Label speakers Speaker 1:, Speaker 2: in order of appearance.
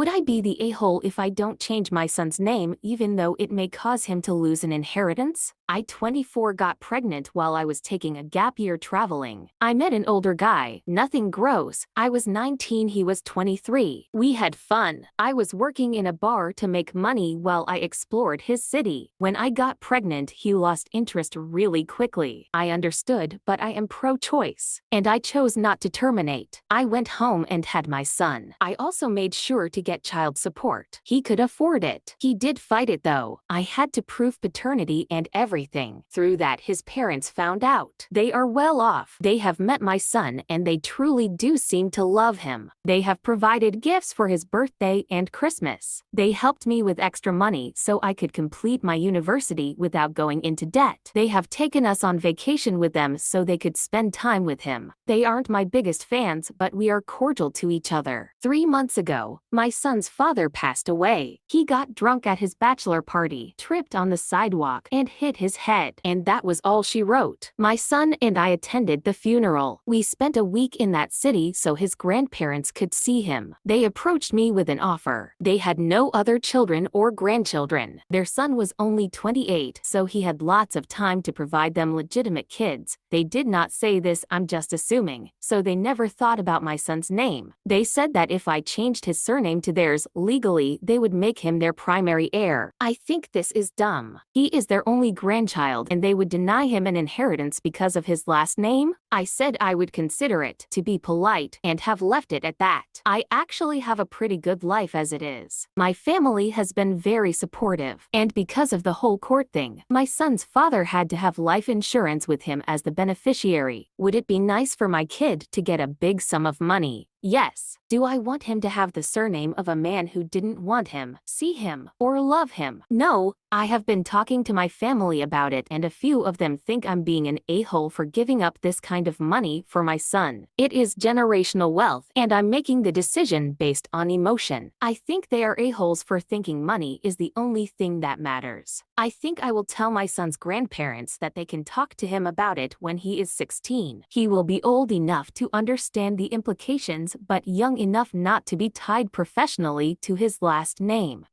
Speaker 1: Would I be the a-hole if I don't change my son's name even though it may cause him to lose an inheritance? I, 24, got pregnant while I was taking a gap year traveling. I met an older guy, nothing gross. I was 19, he was 23. We had fun. I was working in a bar to make money while I explored his city. When I got pregnant, he lost interest really quickly. I understood, but I am pro-choice, and I chose not to terminate. I went home and had my son. I also made sure to get child support. He could afford it. He did fight it though. I had to prove paternity and everything. Through that, his parents found out. They are well off. They have met my son and they truly do seem to love him. They have provided gifts for his birthday and Christmas. They helped me with extra money so I could complete my university without going into debt. They have taken us on vacation with them so they could spend time with him. They aren't my biggest fans, but we are cordial to each other. 3 months ago, my son's father passed away. He got drunk at his bachelor party, tripped on the sidewalk, and hit his head. And that was all she wrote. My son and I attended the funeral. We spent a week in that city so his grandparents could see him. They approached me with an offer. They had no other children or grandchildren. Their son was only 28, so he had lots of time to provide them legitimate kids. They did not say this, I'm just assuming, so they never thought about my son's name. They said that if I changed his surname to theirs legally, they would make him their primary heir. I think this is dumb. He is their only grandchild and they would deny him an inheritance because of his last name? I said I would consider it, to be polite, and have left it at that. I actually have a pretty good life as it is. My family has been very supportive, and because of the whole court thing, my son's father had to have life insurance with him as the beneficiary. Would it be nice for my kid to get a big sum of money? Yes. Do I want him to have the surname of a man who didn't want him, see him, or love him? No. I have been talking to my family about it and a few of them think I'm being an a-hole for giving up this kind of money for my son. It is generational wealth and I'm making the decision based on emotion. I think they are a-holes for thinking money is the only thing that matters. I think I will tell my son's grandparents that they can talk to him about it when he is 16. He will be old enough to understand the implications but young enough not to be tied professionally to his last name.